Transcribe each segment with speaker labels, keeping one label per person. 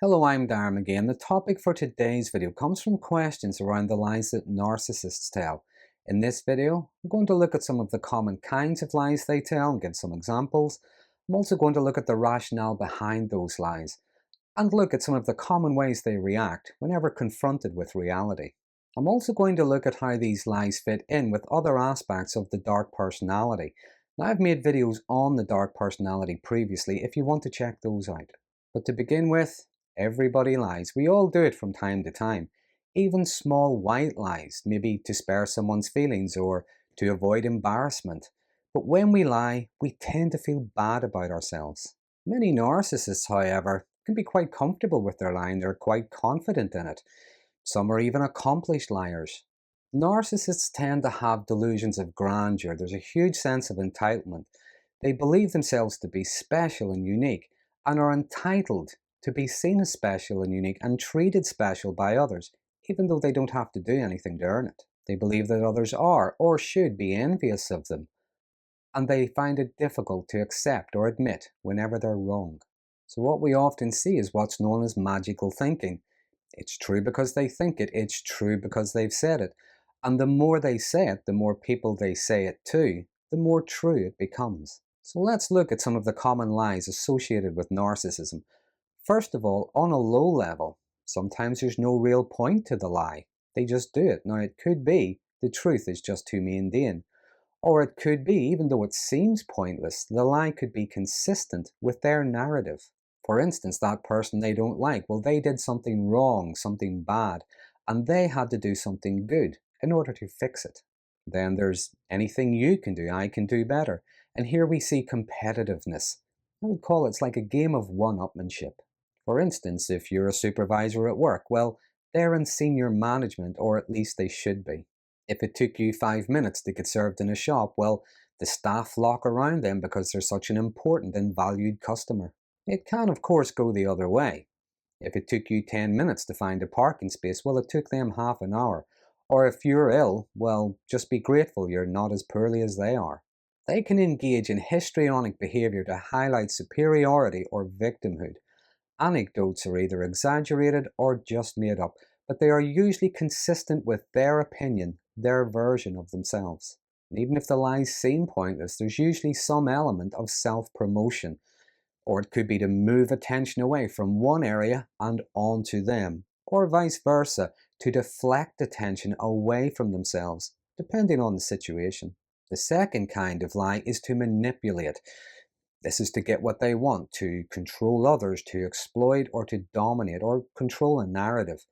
Speaker 1: Hello, I'm Darren again. The topic for today's video comes from questions around the lies that narcissists tell. In this video, I'm going to look at some of the common kinds of lies they tell and give some examples. I'm also going to look at the rationale behind those lies and look at some of the common ways they react whenever confronted with reality. I'm also going to look at how these lies fit in with other aspects of the dark personality. Now, I've made videos on the dark personality previously if you want to check those out. But to begin with, everybody lies. We all do it from time to time. Even small white lies, maybe to spare someone's feelings or to avoid embarrassment. But when we lie, we tend to feel bad about ourselves. Many narcissists, however, can be quite comfortable with their lying. They're quite confident in it. Some are even accomplished liars. Narcissists tend to have delusions of grandeur. There's a huge sense of entitlement. They believe themselves to be special and unique and are entitled to be seen as special and unique and treated special by others, even though they don't have to do anything to earn it. They believe that others are or should be envious of them, and they find it difficult to accept or admit whenever they're wrong. So what we often see is what's known as magical thinking. It's true because they think it, it's true because they've said it. And the more they say it, the more people they say it to, the more true it becomes. So let's look at some of the common lies associated with narcissism. First of all, on a low level, sometimes there's no real point to the lie. They just do it. Now, it could be the truth is just too mundane. Or it could be, even though it seems pointless, the lie could be consistent with their narrative. For instance, that person they don't like, well, they did something wrong, something bad, and they had to do something good in order to fix it. Then there's anything you can do, I can do better. And here we see competitiveness. I would call it's like a game of one-upmanship. For instance, if you're a supervisor at work, well, they're in senior management, or at least they should be. If it took you 5 minutes to get served in a shop, well, the staff flock around them because they're such an important and valued customer. It can, of course, go the other way. If it took you 10 minutes to find a parking space, well, it took them half an hour. Or if you're ill, well, just be grateful you're not as poorly as they are. They can engage in histrionic behavior to highlight superiority or victimhood. Anecdotes are either exaggerated or just made up, but they are usually consistent with their opinion, their version of themselves. And even if the lies seem pointless, there's usually some element of self-promotion, or it could be to move attention away from one area and onto them, or vice versa, to deflect attention away from themselves, depending on the situation. The second kind of lie is to manipulate. This is to get what they want, to control others, to exploit or to dominate or control a narrative.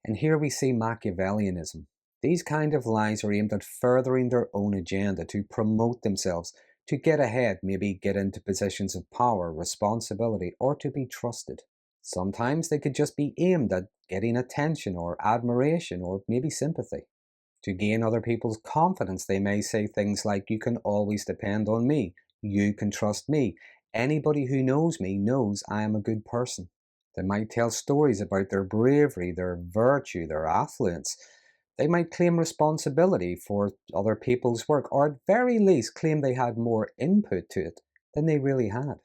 Speaker 1: And here we see Machiavellianism. These kind of lies are aimed at furthering their own agenda, to promote themselves, to get ahead, maybe get into positions of power, responsibility, or to be trusted. Sometimes they could just be aimed at getting attention or admiration or maybe sympathy. To gain other people's confidence, they may say things like, "You can always depend on me. You can trust me. Anybody who knows me knows I am a good person." They might tell stories about their bravery, their virtue, their affluence. They might claim responsibility for other people's work, or at very least claim they had more input to it than they really had.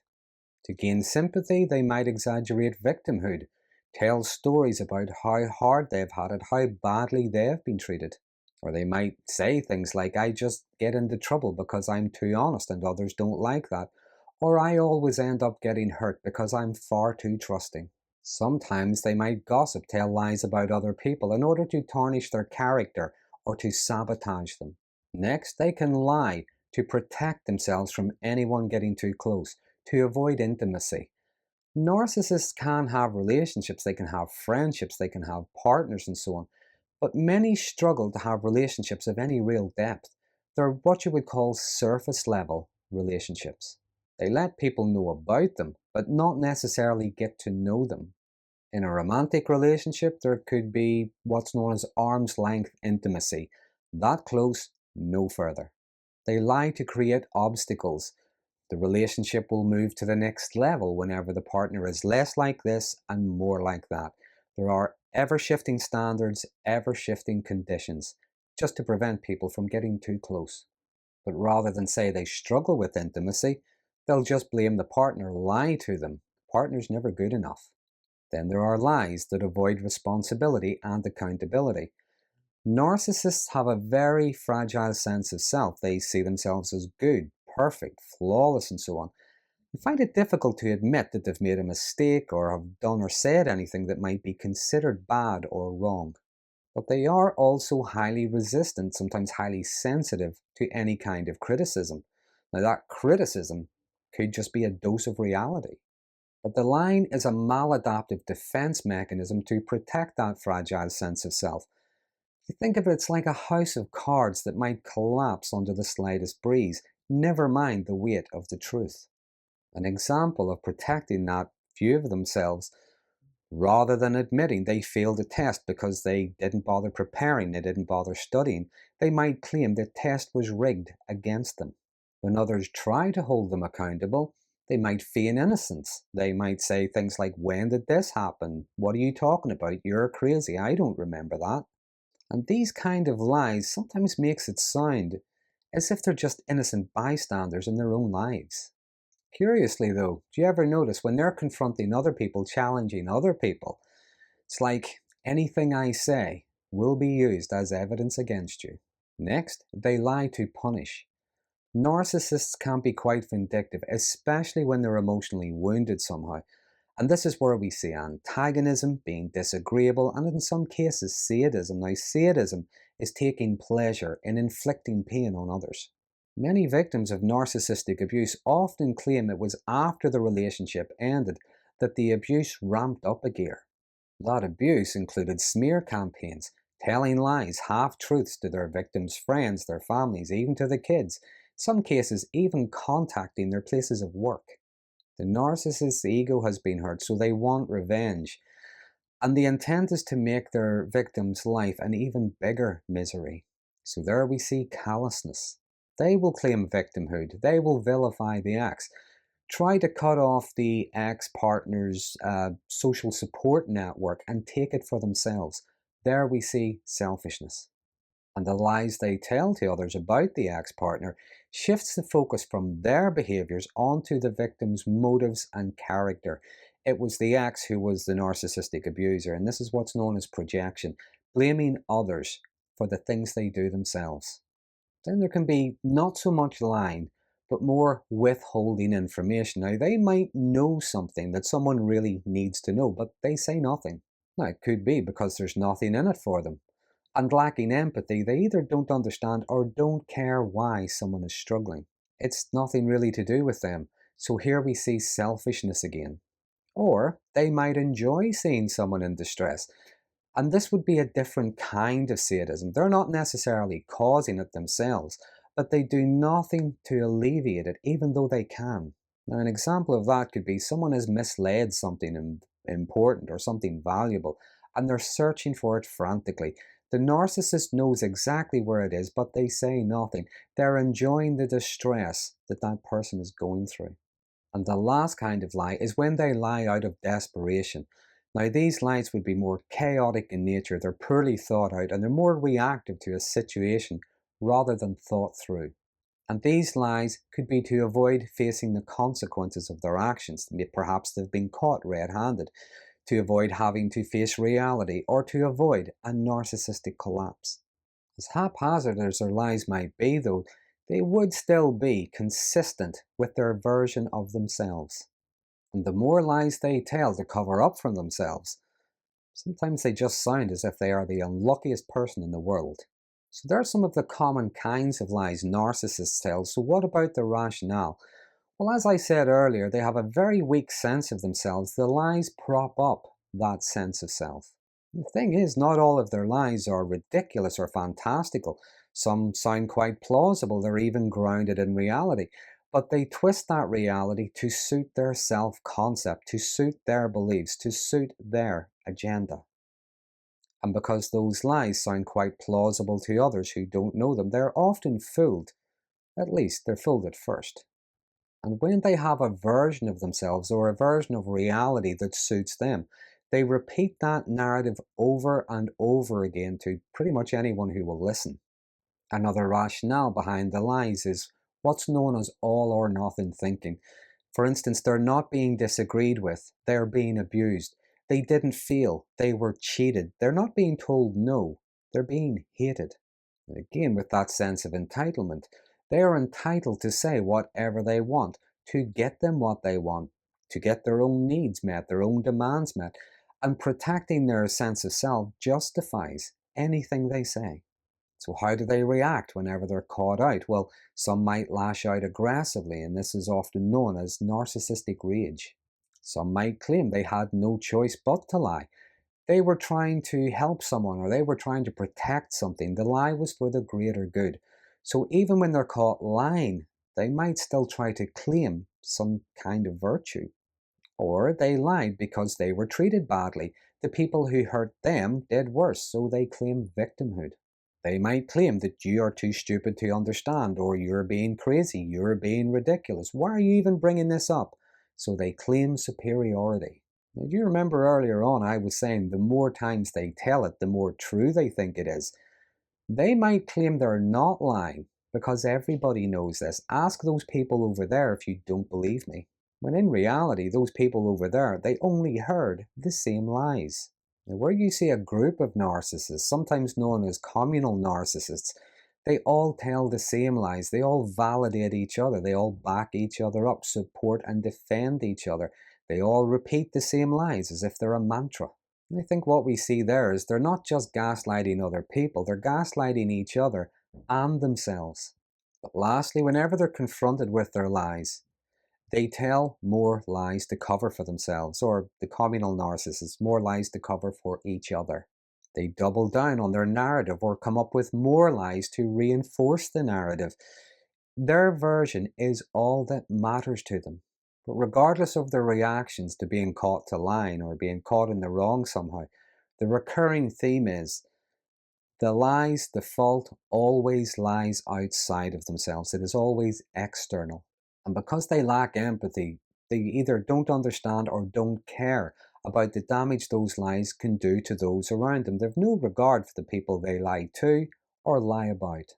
Speaker 1: To gain sympathy, they might exaggerate victimhood, tell stories about how hard they've had it, how badly they've been treated. Or they might say things like, "I just get into trouble because I'm too honest and others don't like that." Or, "I always end up getting hurt because I'm far too trusting." Sometimes they might gossip, tell lies about other people in order to tarnish their character or to sabotage them. Next, they can lie to protect themselves from anyone getting too close, to avoid intimacy. Narcissists can have relationships, they can have friendships, they can have partners and so on, but many struggle to have relationships of any real depth. They're what you would call surface level relationships. They let people know about them, but not necessarily get to know them. In a romantic relationship, there could be what's known as arm's length intimacy. That close, no further. They lie to create obstacles. The relationship will move to the next level whenever the partner is less like this and more like that. There are ever-shifting standards, ever-shifting conditions, just to prevent people from getting too close. But rather than say they struggle with intimacy, they'll just blame the partner, lie to them. Partner's never good enough. Then there are lies that avoid responsibility and accountability. Narcissists have a very fragile sense of self. They see themselves as good, perfect, flawless, and so on, and find it difficult to admit that they've made a mistake or have done or said anything that might be considered bad or wrong. But they are also highly resistant, sometimes highly sensitive to any kind of criticism. Now, that criticism could just be a dose of reality. But the line is a maladaptive defense mechanism to protect that fragile sense of self. If you think of it, it's like a house of cards that might collapse under the slightest breeze, never mind the weight of the truth. An example of protecting that view of themselves, rather than admitting they failed a test because they didn't bother preparing, they didn't bother studying, they might claim the test was rigged against them. When others try to hold them accountable, they might feign innocence. They might say things like, "When did this happen? What are you talking about? You're crazy. I don't remember that." And these kind of lies sometimes makes it sound as if they're just innocent bystanders in their own lives. Curiously though, do you ever notice when they're confronting other people, challenging other people, it's like anything I say will be used as evidence against you. Next, they lie to punish. Narcissists can be quite vindictive, especially when they're emotionally wounded somehow. And this is where we see antagonism, being disagreeable, and in some cases sadism. Now, sadism is taking pleasure in inflicting pain on others. Many victims of narcissistic abuse often claim it was after the relationship ended that the abuse ramped up a gear. That abuse included smear campaigns, telling lies, half-truths to their victims' friends, their families, even to the kids. In some cases, even contacting their places of work. The narcissist's ego has been hurt, so they want revenge. And the intent is to make their victim's life an even bigger misery. So there we see callousness. They will claim victimhood. They will vilify the ex. Try to cut off the ex-partner's social support network and take it for themselves. There we see selfishness. And the lies they tell to others about the ex-partner shifts the focus from their behaviors onto the victim's motives and character. It was the ex who was the narcissistic abuser, and this is what's known as projection, blaming others for the things they do themselves. Then there can be not so much lying, but more withholding information. Now, they might know something that someone really needs to know, but they say nothing. Now, it could be because there's nothing in it for them. And lacking empathy, they either don't understand or don't care why someone is struggling. It's nothing really to do with them. So here we see selfishness again. Or they might enjoy seeing someone in distress. And this would be a different kind of sadism. They're not necessarily causing it themselves, but they do nothing to alleviate it, even though they can. Now, an example of that could be someone has misled something important or something valuable, and they're searching for it frantically. The narcissist knows exactly where it is, but they say nothing. They're enjoying the distress that that person is going through. And the last kind of lie is when they lie out of desperation. Now, these lies would be more chaotic in nature, they're poorly thought out, and they're more reactive to a situation rather than thought through. And these lies could be to avoid facing the consequences of their actions. Perhaps they've been caught red-handed, to avoid having to face reality, or to avoid a narcissistic collapse. As haphazard as their lies might be, though, they would still be consistent with their version of themselves. And the more lies they tell to cover up from themselves, sometimes they just sound as if they are the unluckiest person in the world. So there are some of the common kinds of lies narcissists tell. So what about the rationale? Well, as I said earlier, they have a very weak sense of themselves. The lies prop up that sense of self. The thing is, not all of their lies are ridiculous or fantastical. Some sound quite plausible, they're even grounded in reality. But they twist that reality to suit their self-concept, to suit their beliefs, to suit their agenda. And because those lies sound quite plausible to others who don't know them, they're often fooled. At least, they're fooled at first. And when they have a version of themselves or a version of reality that suits them, they repeat that narrative over and over again to pretty much anyone who will listen. Another rationale behind the lies is what's known as all or nothing thinking. For instance, they're not being disagreed with, they're being abused. They didn't feel, they were cheated. They're not being told no, they're being hated. And again, with that sense of entitlement, they are entitled to say whatever they want, to get them what they want, to get their own needs met, their own demands met, and protecting their sense of self justifies anything they say. So how do they react whenever they're caught out? Well, some might lash out aggressively, and this is often known as narcissistic rage. Some might claim they had no choice but to lie. They were trying to help someone, or they were trying to protect something. The lie was for the greater good. So even when they're caught lying, they might still try to claim some kind of virtue. Or they lied because they were treated badly. The people who hurt them did worse, so they claim victimhood. They might claim that you are too stupid to understand, or you're being crazy, you're being ridiculous. Why are you even bringing this up? So they claim superiority. Now, do you remember earlier on I was saying the more times they tell it, the more true they think it is? They might claim they're not lying because everybody knows this. Ask those people over there if you don't believe me. When in reality, those people over there, they only heard the same lies. Now, where you see a group of narcissists, sometimes known as communal narcissists, they all tell the same lies. They all validate each other. They all back each other up, support and defend each other. They all repeat the same lies as if they're a mantra. And I think what we see there is they're not just gaslighting other people, they're gaslighting each other and themselves. But lastly, whenever they're confronted with their lies, they tell more lies to cover for themselves, or the communal narcissists, more lies to cover for each other. They double down on their narrative or come up with more lies to reinforce the narrative. Their version is all that matters to them. But regardless of their reactions to being caught to lying or being caught in the wrong somehow, the recurring theme is the fault always lies outside of themselves. It is always external. And because they lack empathy, they either don't understand or don't care about the damage those lies can do to those around them. They've no regard for the people they lie to or lie about.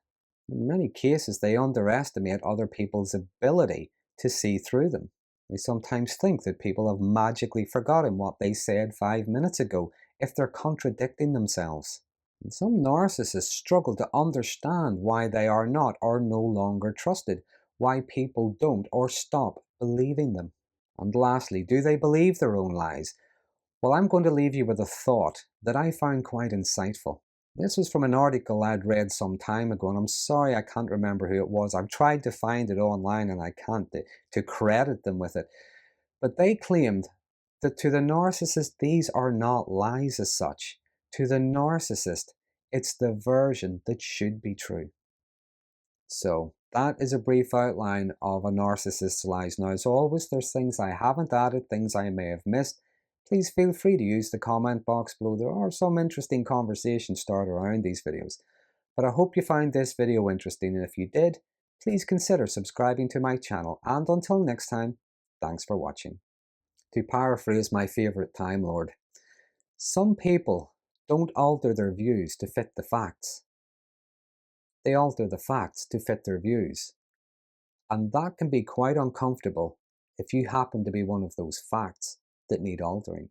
Speaker 1: In many cases, they underestimate other people's ability to see through them. They sometimes think that people have magically forgotten what they said 5 minutes ago if they're contradicting themselves. And some narcissists struggle to understand why they are not or no longer trusted, why people don't or stop believing them. And lastly, do they believe their own lies? Well, I'm going to leave you with a thought that I found quite insightful. This was from an article I'd read some time ago, and I'm sorry I can't remember who it was. I've tried to find it online and I can't to credit them with it. But they claimed that to the narcissist, these are not lies as such. To the narcissist, it's the version that should be true. So that is a brief outline of a narcissist's lies. Now, as always, there's things I haven't added, things I may have missed. Please feel free to use the comment box below. There are some interesting conversations started around these videos. But I hope you found this video interesting, and if you did, please consider subscribing to my channel. And until next time, thanks for watching. To paraphrase my favorite Time Lord, some people don't alter their views to fit the facts. They alter the facts to fit their views. And that can be quite uncomfortable if you happen to be one of those facts that need altering.